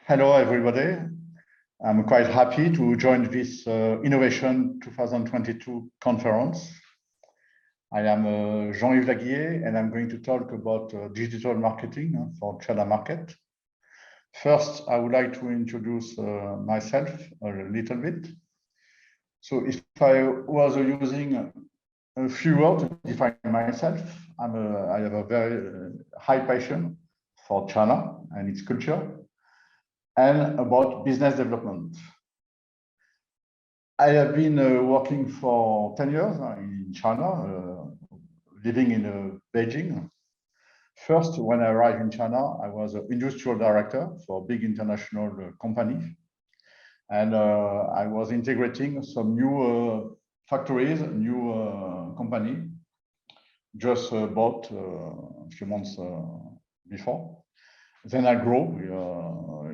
Hello, everybody. I'm quite happy to join this Innovation 2022 conference. I am Jean-Yves Laguillez, and I'm going to talk about digital marketing for China market. First, I would like to introduce myself a little bit. So if I was using a few words to define myself, I have a very high passion for China and its culture, and about business development. I have been working for 10 years in China, living in Beijing. First, when I arrived in China, I was an industrial director for a big international company. And I was integrating some new factories, new company, just bought a few months before. Then I grew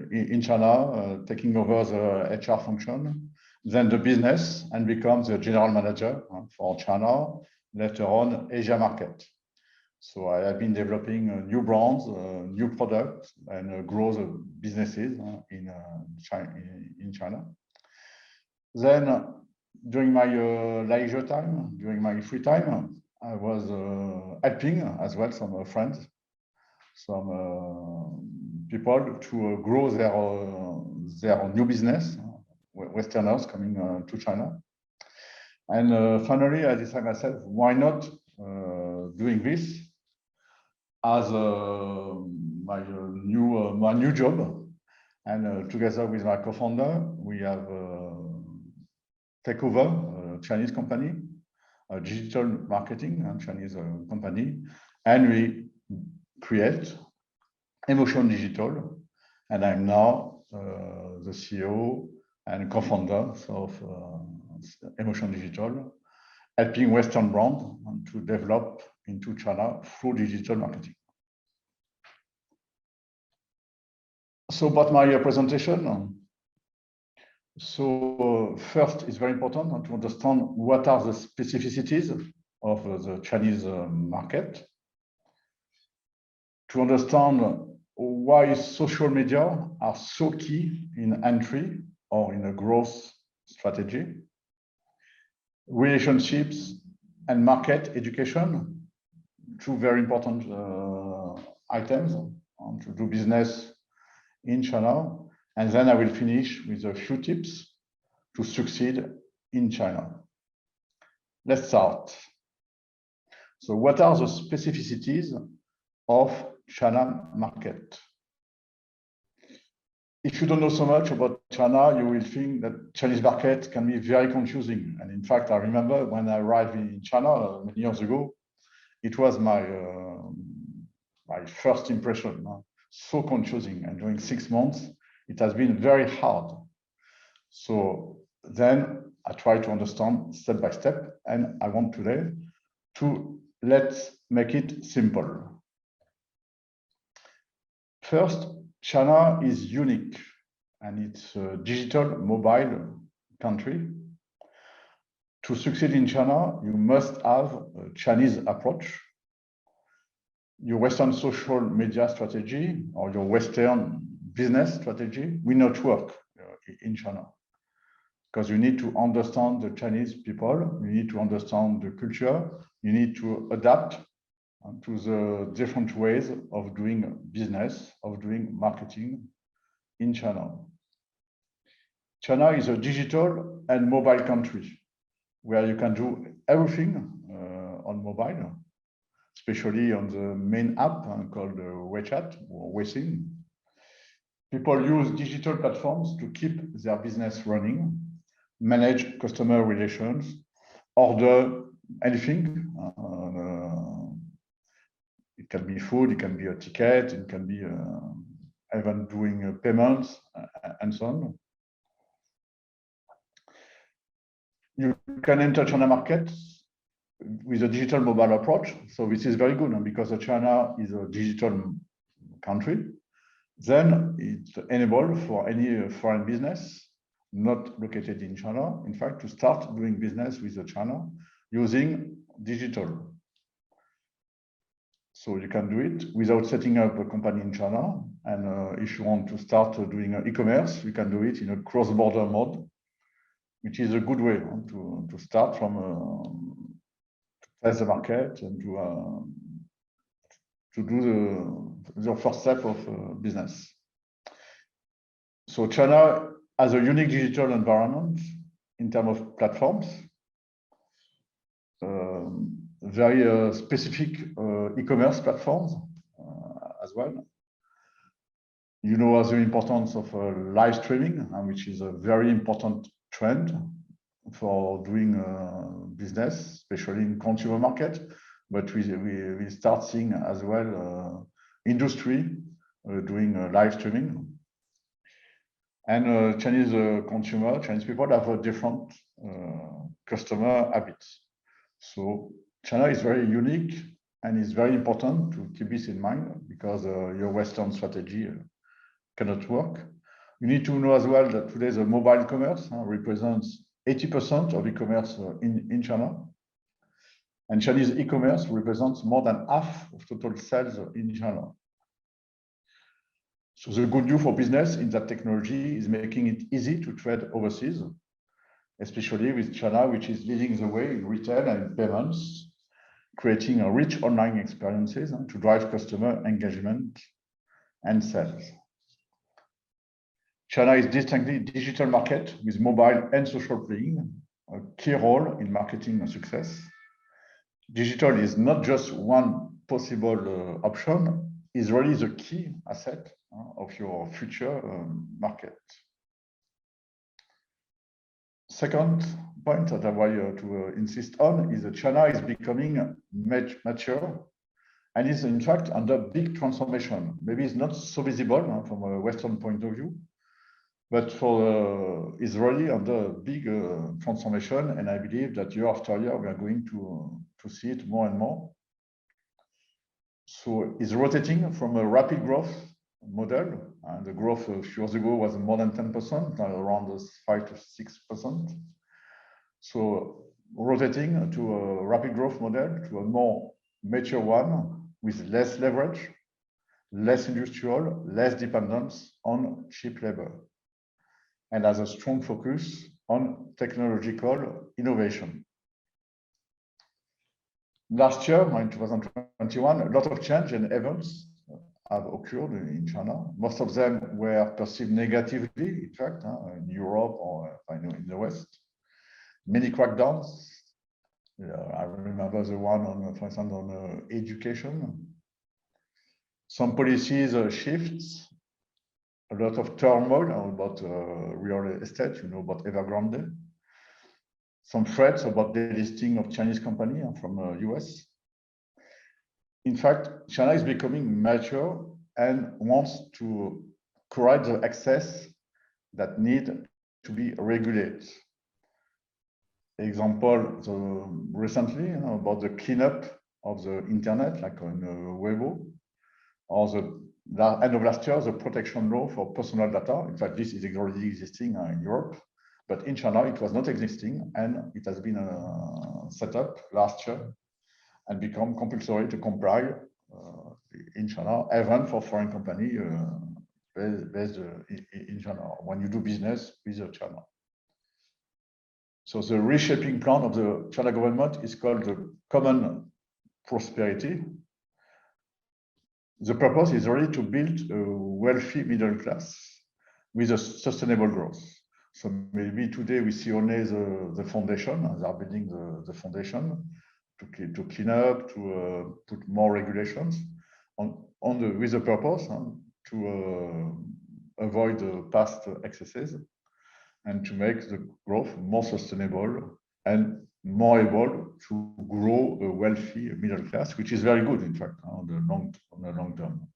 in China, taking over the HR function, then the business, and become the general manager for China, later on Asia market. So I have been developing new brands, new products, and grow the businesses in China. Then during my leisure time, during my free time, I was helping as well some friends, some people to grow their new business, Westerners coming to China. And finally, I decided myself, why not doing this as my new job? And together with my co-founder, we have take over a Chinese company, a digital marketing and Chinese company, and we create Emotion Digital, and I'm now the CEO and co-founder of Emotion Digital, helping Western brands to develop into China through digital marketing. So about my presentation. So first, it's very important to understand what are the specificities of the Chinese market, to understand why social media are so key in entry or in a growth strategy, relationships and market education, two very important items to do business in China. And then I will finish with a few tips to succeed in China. Let's start. So what are the specificities of China market? If you don't know so much about China, you will think that Chinese market can be very confusing. And in fact, I remember when I arrived in China many years ago, it was my first impression, so confusing. And during 6 months, it has been very hard. So then I try to understand step by step, and I want today to let's make it simple. First, China is unique, and it's a digital mobile country. To succeed in China, you must have a Chinese approach. Your Western social media strategy or your Western business strategy will not work in China, because you need to understand the Chinese people, you need to understand the culture, you need to adapt to the different ways of doing business, of doing marketing in China. China is a digital and mobile country where you can do everything on mobile, especially on the main app called WeChat or Weixin. People use digital platforms to keep their business running, manage customer relations, order anything. It can be food, it can be a ticket, it can be even doing payments and so on. You can enter China market with a digital mobile approach. So this is very good because China is a digital country. Then it's enabled for any foreign business not located in China, in fact, to start doing business with China using digital. So you can do it without setting up a company in China. And if you want to start doing e-commerce, you can do it in a cross-border mode, which is a good way to start from test the market and to do the first step of business. So China has a unique digital environment in terms of platforms, very specific e-commerce platforms as well. You know the importance of live streaming, which is a very important trend for doing business, especially in consumer market. But we start seeing as well industry doing live streaming. And Chinese Chinese people have a different customer habits. So China is very unique, and it's very important to keep this in mind, because your Western strategy cannot work. You need to know as well that today the mobile commerce represents 80% of e-commerce in China. And Chinese e-commerce represents more than half of total sales in China. So the good news for business in that technology is making it easy to trade overseas, especially with China, which is leading the way in retail and payments, creating a rich online experiences to drive customer engagement and sales. China is distinctly digital market with mobile and social playing a key role in marketing success. Digital is not just one possible option, it's really the key asset of your future market. Second point that I want to insist on is that China is becoming mature and is in fact under big transformation. Maybe it's not so visible from a Western point of view, but for Israeli under big transformation, and I believe that year after year we are going to see it more and more. So it's rotating from a rapid growth model, and the growth a few years ago was more than 10%, around 5 to 6%. So rotating to a rapid growth model to a more mature one with less leverage, less industrial, less dependence on cheap labor, and has a strong focus on technological innovation. Last year, in 2021, a lot of change and events have occurred in China. Most of them were perceived negatively, in fact, in Europe or in the West. Many crackdowns. I remember the one on, for example, on education. Some policies shifts. A lot of turmoil about real estate, about Evergrande. Some threats about the delisting of Chinese company from US. In fact, China is becoming mature and wants to correct the excess that need to be regulated. Example, recently about the cleanup of the internet, like on Weibo, or the end of last year, the protection law for personal data. In fact, this is already existing in Europe, but in China it was not existing, and it has been set up last year and become compulsory to comply in China, even for foreign company based in China, when you do business with China. So the reshaping plan of the China government is called the Common Prosperity. The purpose is really to build a wealthy middle class with a sustainable growth. So maybe today we see only the foundation, they are building the foundation to clean up, to put more regulations with the purpose to avoid the past excesses and to make the growth more sustainable and more able to grow a wealthy middle class, which is very good, in fact, on the long term.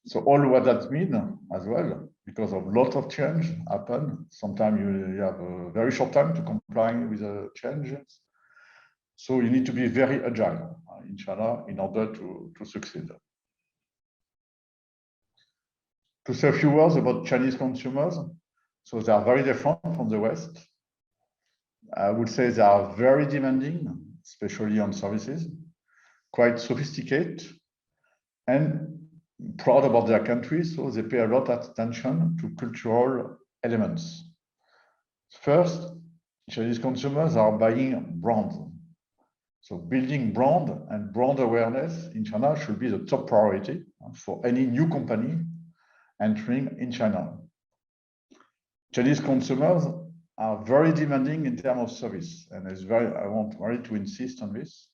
So all what that means as well, because of a lot of change happen. Sometimes you have a very short time to comply with the changes. So you need to be very agile in China in order to succeed. To say a few words about Chinese consumers. So they are very different from the West. I would say they are very demanding, especially on services, quite sophisticated, and proud about their country, so they pay a lot of attention to cultural elements. First, Chinese consumers are buying brands. So building brand and brand awareness in China should be the top priority for any new company entering in China. Chinese consumers are very demanding in terms of service, and I want really to insist on this,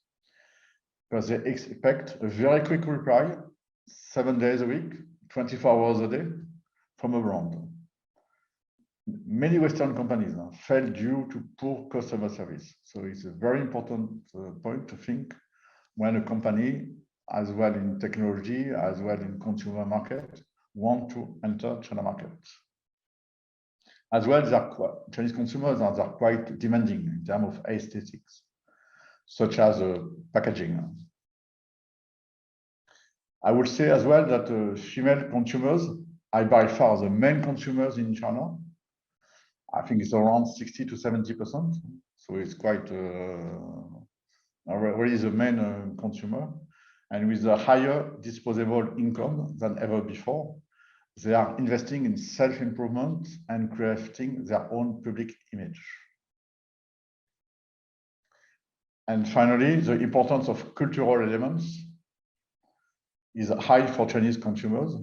because they expect a very quick reply, 7 days a week, 24 hours a day, from a brand. Many Western companies fail due to poor customer service. So it's a very important point to think when a company, as well in technology, as well in consumer market, want to enter China market. As well, Chinese consumers are quite demanding in terms of aesthetics, such as packaging. I would say as well that female consumers are by far the main consumers in China. I think it's around 60 to 70%. So it's quite really the main consumer. And with a higher disposable income than ever before, they are investing in self-improvement and crafting their own public image. And finally, the importance of cultural elements is high for Chinese consumers.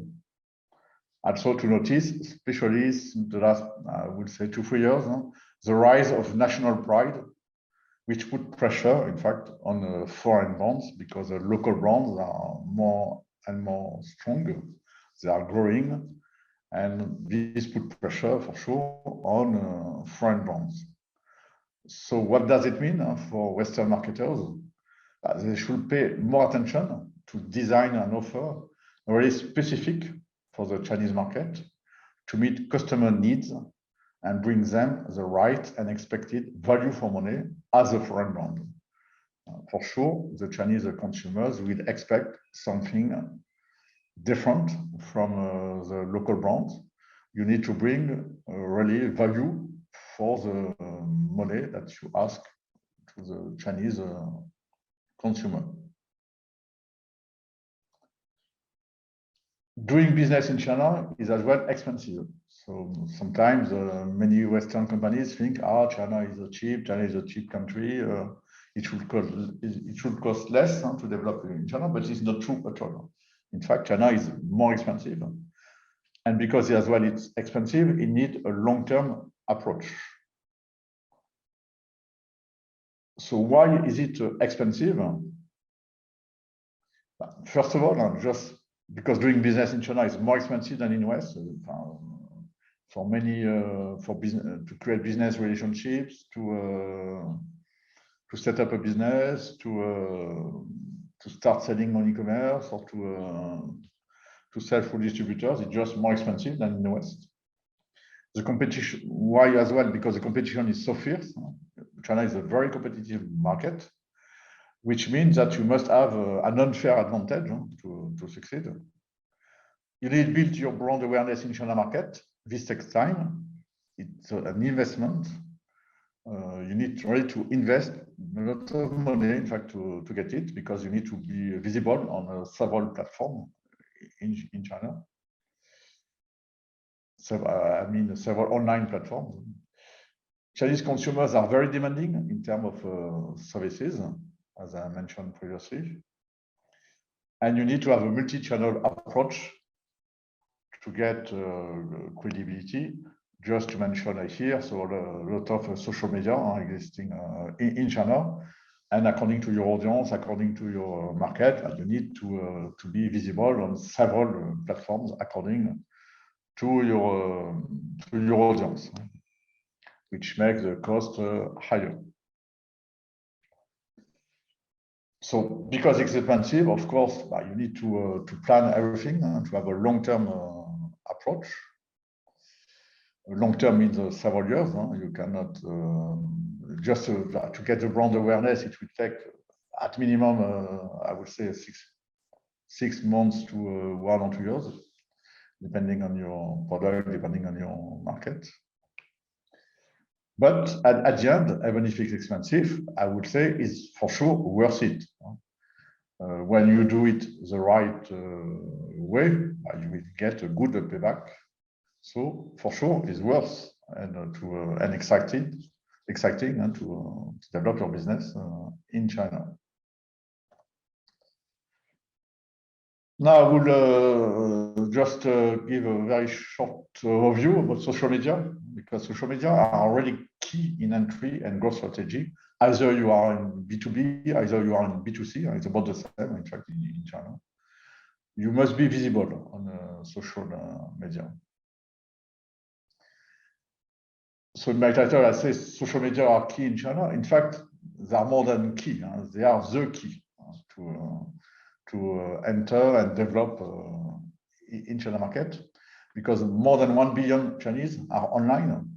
Also to notice, especially in the last, I would say 2-3 years, the rise of national pride, which put pressure, in fact, on foreign brands, because the local brands are more and more stronger. They are growing, and this put pressure for sure on foreign brands. So what does it mean for Western marketers? They should pay more attention to design and offer very specific for the Chinese market to meet customer needs and bring them the right and expected value for money as a foreign brand. For sure, the Chinese consumers will expect something different from the local brands. You need to bring really value for the money that you ask to the Chinese consumer. Doing business in China is as well expensive. So sometimes many Western companies think, China is a cheap country. It should cost less to develop in China, but it's not true at all. In fact, China is more expensive. And because as well it's expensive, it needs a long-term approach. So why is it expensive? First of all, just because doing business in China is more expensive than in the West. For many, for business, to create business relationships, to set up a business, to start selling on e-commerce, or to sell through distributors, it's just more expensive than in the West. The competition, why as well? Because the competition is so fierce. China is a very competitive market, which means that you must have an unfair advantage to succeed. You need to build your brand awareness in China market. This takes time. It's an investment. You need really to invest a lot of money, in fact, to get it, because you need to be visible on several platforms in China. So, I mean, several online platforms. Chinese consumers are very demanding in terms of services, as I mentioned previously. And you need to have a multi-channel approach to get credibility. Just to mention here, so a lot of social media are existing in China. And according to your audience, according to your market, you need to be visible on several platforms according to your audience, which makes the cost higher. So because it's expensive, of course, you need to plan everything and to have a long-term approach. Long-term means several years. You cannot just to get the brand awareness. It will take at minimum, I would say, 6 months to 1 or 2 years, depending on your product, depending on your market. But at the end, even if it's expensive, I would say it's for sure worth it. when you do it the right way, you will get a good payback. So for sure, it's worth and exciting to develop your business in China. Now I will just give a very short overview about social media, because social media are really key in entry and growth strategy. Either you are in B2B, either you are in B2C, it's about the same, in fact, in China. You must be visible on social media. So in my title, I say social media are key in China. In fact, they are more than key. They are the key to enter and develop in China market, because more than 1 billion Chinese are online.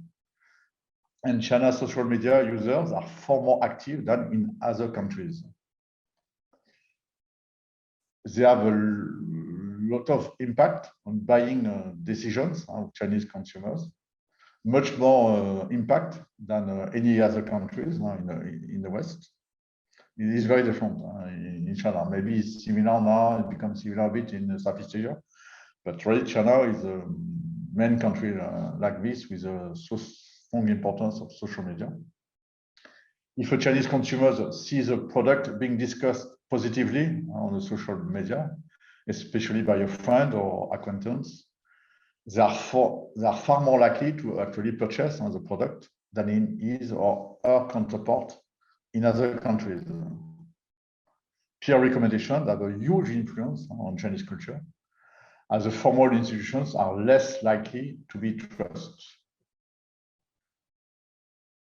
And China's social media users are far more active than in other countries. They have a lot of impact on buying decisions of Chinese consumers, much more impact than any other countries in the West. It is very different in China. Maybe it's similar now, it becomes similar a bit in Southeast Asia, but really China is a main country like this, with a so strong importance of social media. If a Chinese consumer sees a product being discussed positively on the social media, especially by a friend or acquaintance, they are far more likely to actually purchase the product than in his or her counterpart in other countries. Peer recommendations have a huge influence on Chinese culture, as the formal institutions are less likely to be trusted.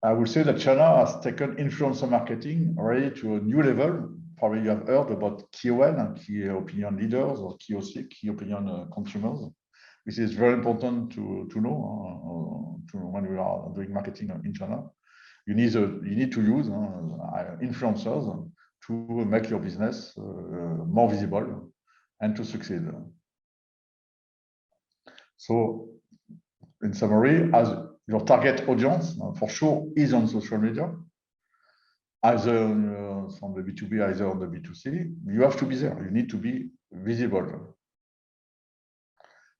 I would say that China has taken influencer marketing already to a new level. Probably you have heard about KOL, key opinion leaders, or KOC, key opinion consumers, which is very important to know when we are doing marketing in China. You need to use influencers to make your business more visible and to succeed. So, in summary, as your target audience for sure is on social media, either on the B2B, either on the B2C, you have to be there. You need to be visible.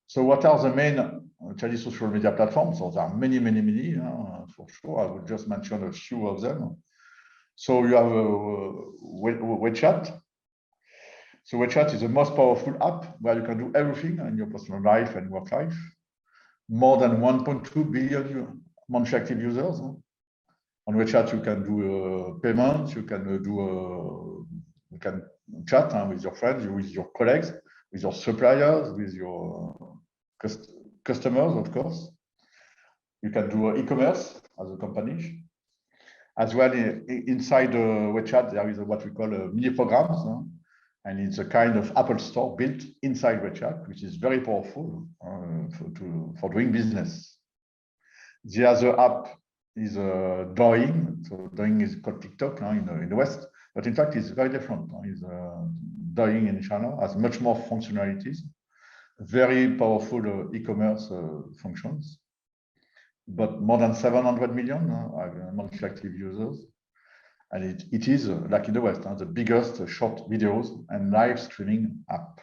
So what are the main Chinese social media platforms? So there are many, for sure. I will just mention a few of them. So you have WeChat. So WeChat is the most powerful app where you can do everything in your personal life and work life. More than 1.2 billion monthly active users. On WeChat, you can do payments, you can chat with your friends, with your colleagues, with your suppliers, with your customers, of course. You can do e-commerce as a company. As well, inside WeChat, there is what we call mini programs, and it's a kind of Apple Store built inside WeChat, which is very powerful for doing business. The other app is Douyin. So Douyin is called TikTok in the West, but in fact it's very different. Douyin in China has much more functionalities, very powerful e-commerce functions, but more than 700 million monthly active users. And it is, like in the West, the biggest short videos and live streaming app.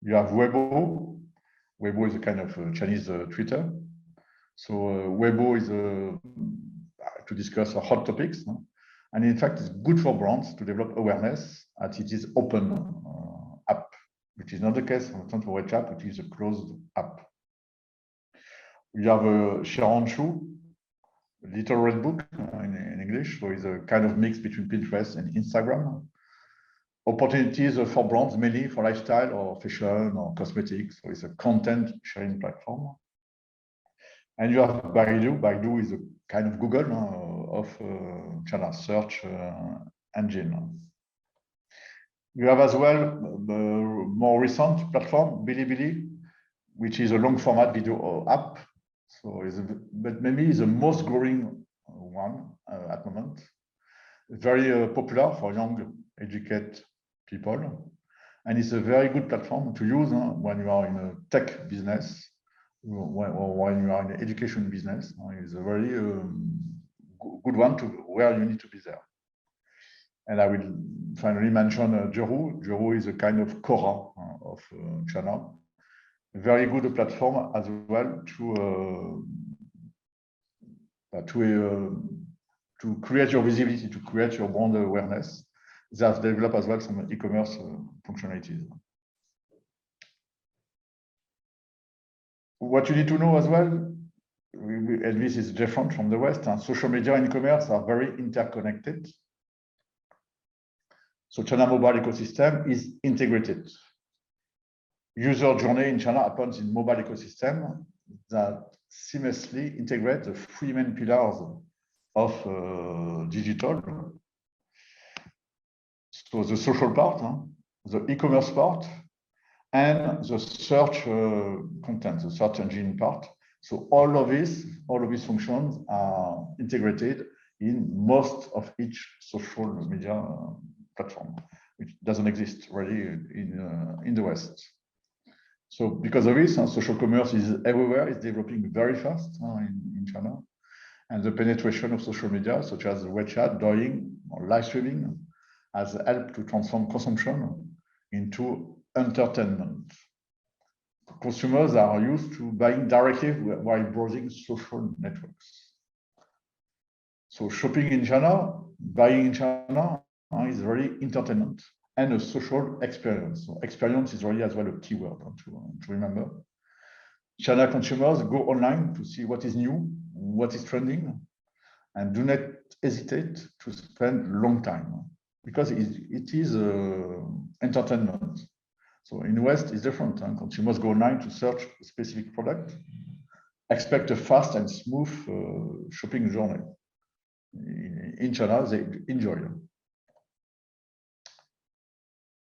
You have Weibo. Weibo is a kind of Chinese Twitter. So Weibo is to discuss hot topics. And in fact, it's good for brands to develop awareness, as it is open app, which is not the case for WeChat, which is a closed app. You have Xiaohongshu, Little Red Book in English, so it's a kind of mix between Pinterest and Instagram. Opportunities for brands, mainly for lifestyle or fashion or cosmetics, so it's a content sharing platform. And you have Baidu. Baidu is a kind of Google of China search engine. You have as well the more recent platform, Bilibili, which is a long format video app. So, but maybe the most growing one at the moment. Very popular for young, educated people, and it's a very good platform to use when you are in a tech business or when you are in the education business. It's a very good one where you need to be there. And I will finally mention Juru. Juru is a kind of Quora of China. Very good platform as well to create your visibility, to create your brand awareness. They have developed as well some e-commerce functionalities. What you need to know as well, and this is different from the West, social media and e-commerce are very interconnected. So China mobile ecosystem is integrated. User journey in China happens in mobile ecosystem that seamlessly integrate the three main pillars of digital. So the social part, the e-commerce part, and the search content, the search engine part. So all of these functions are integrated in most of each social media platform, which doesn't exist really in the West. So because of this, social commerce is everywhere. It's developing very fast in China. And the penetration of social media, such as WeChat, Douyin, or live streaming, has helped to transform consumption into entertainment. Consumers are used to buying directly while browsing social networks. So shopping in China, buying in China is really entertainment and a social experience. So experience is really as well a keyword to remember. China consumers go online to see what is new, what is trending, and do not hesitate to spend long time because it is entertainment. So in the West, it's different. Consumers go online to search a specific product, expect a fast and smooth shopping journey. In China, they enjoy it.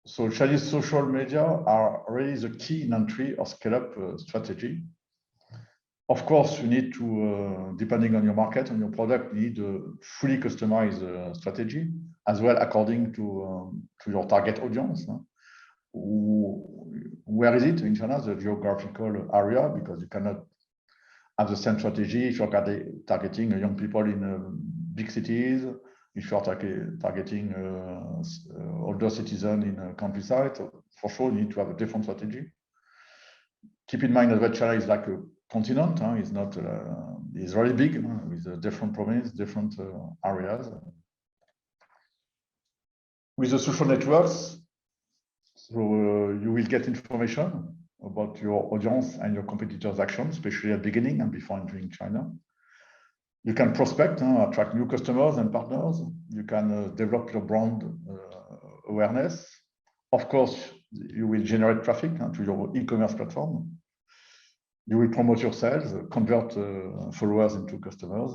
So Chinese social media are really the key in entry or scale-up strategy. Of course, you need to, depending on your market, on your product, you need a fully customized strategy, as well according to your target audience. Where is it in China, the geographical area? Because you cannot have the same strategy if you're targeting young people in big cities, if you're targeting older citizens in countryside. So for sure, you need to have a different strategy. Keep in mind that China is like a continent. It's not. It's very big with different provinces, different areas. With the social networks, so you will get information about your audience and your competitors' actions, especially at the beginning and before entering China. You can prospect, attract new customers and partners. You can develop your brand awareness. Of course, you will generate traffic to your e-commerce platform. You will promote your sales, convert followers into customers,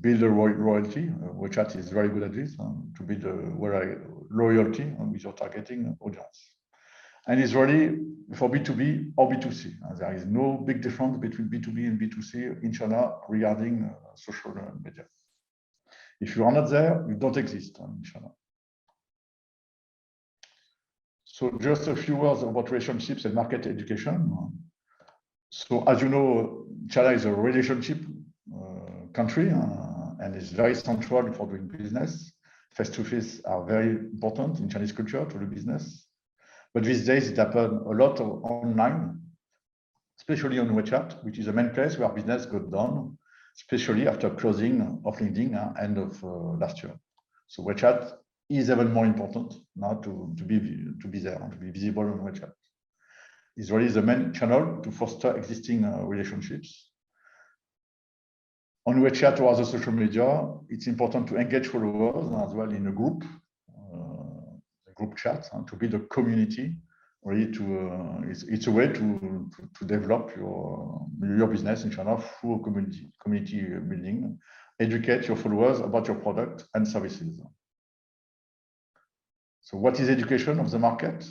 build a loyalty. WeChat is very good at this, to build a loyalty with your targeting audience. And it's really for B2B or B2C. There is no big difference between B2B and B2C in China regarding social media. If you are not there, you don't exist in China. So just a few words about relationships and market education. So as you know, China is a relationship country and is very central for doing business. Face-to-face are very important in Chinese culture to do business. But these days it happens a lot online, especially on WeChat, which is the main place where business got done, especially after closing of LinkedIn end of last year. So WeChat is even more important now to be there, to be visible on WeChat. It's really the main channel to foster existing relationships. On WeChat or other social media, it's important to engage followers as well in a group chat, to build a community. Really, it's a way to develop your business in China through community building. Educate your followers about your product and services. So, what is education of the market?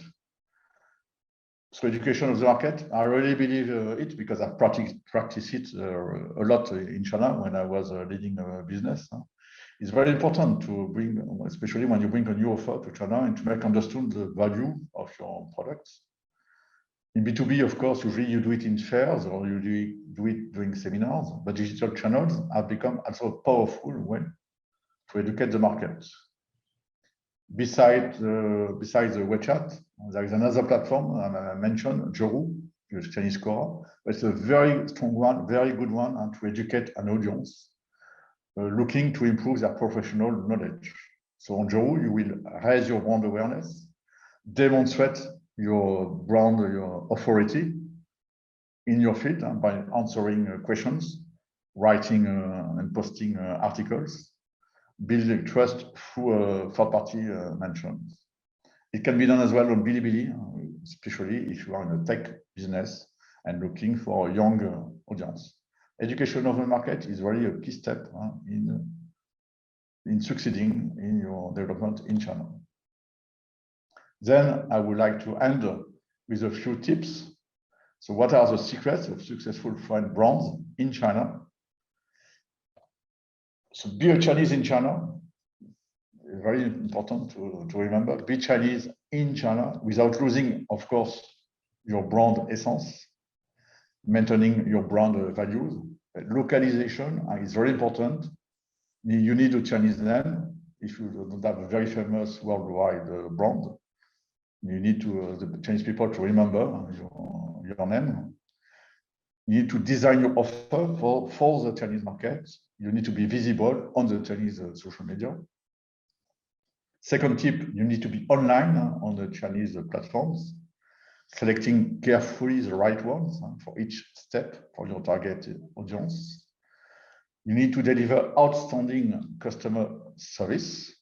So education of the market, I really believe it because I've practiced it a lot in China when I was leading a business. It's very important to bring, especially when you bring a new offer to China, and to make understood the value of your products. In B2B, of course, usually you do it in fairs or you do it during seminars, but digital channels have become also a powerful way to educate the market. Besides the WeChat, there is another platform I mentioned, Joru, the Chinese Quora. It's a very strong one, very good one, and to educate an audience looking to improve their professional knowledge. So on Joru, you will raise your brand awareness, demonstrate your brand, your authority in your field by answering questions, writing and posting articles, building trust through third-party mentions. It can be done as well on Bilibili, especially if you are in a tech business and looking for a young audience. Education of the market is really a key step in succeeding in your development in China. Then I would like to end with a few tips. So what are the secrets of successful foreign brands in China? So be a Chinese in China. Very important to remember. Be Chinese in China without losing, of course, your brand essence, maintaining your brand values. Localization is very important. You need a Chinese name. If you don't have a very famous worldwide brand, you need the Chinese people to remember your name. You need to design your offer for the Chinese market. You need to be visible on the Chinese social media. Second tip, you need to be online on the Chinese platforms, selecting carefully the right ones for each step for your target audience. You need to deliver outstanding customer service.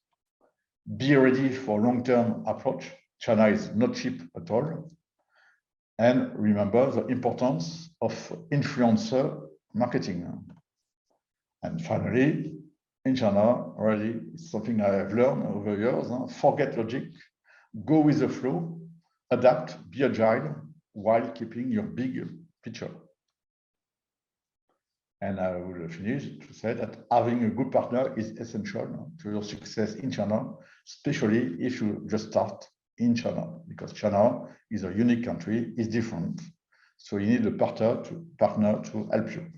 Be ready for long-term approach. China is not cheap at all. And remember the importance of influencer marketing. And finally, in China, really, it's something I have learned over years. Forget logic, go with the flow, adapt, be agile, while keeping your big picture. And I will finish to say that having a good partner is essential to your success in China, especially if you just start in China, because China is a unique country, it's different. So you need a partner to help you.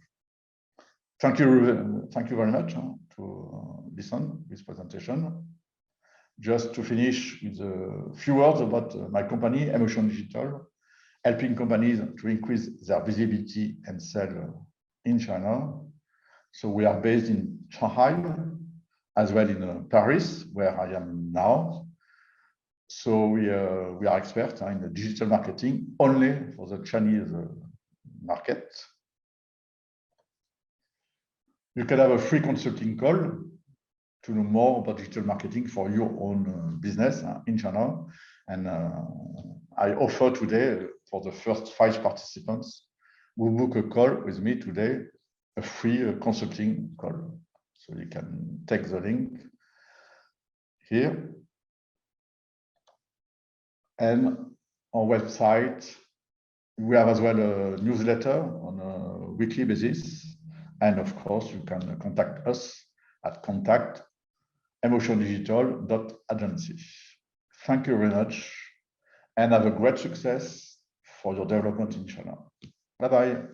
Thank you very much to listen this presentation. Just to finish with a few words about my company, Emotion Digital, helping companies to increase their visibility and sell in China. So we are based in Shanghai, as well in Paris, where I am now. So we are experts in the digital marketing only for the Chinese market. You can have a free consulting call to know more about digital marketing for your own business in China. And I offer today for the first 5 participants who book a call with me today, a free consulting call. So you can take the link here. And our website, we have as well a newsletter on a weekly basis. And of course, you can contact us at contact@emotiondigital.agency. Thank you very much and have a great success for your development in China. Bye-bye.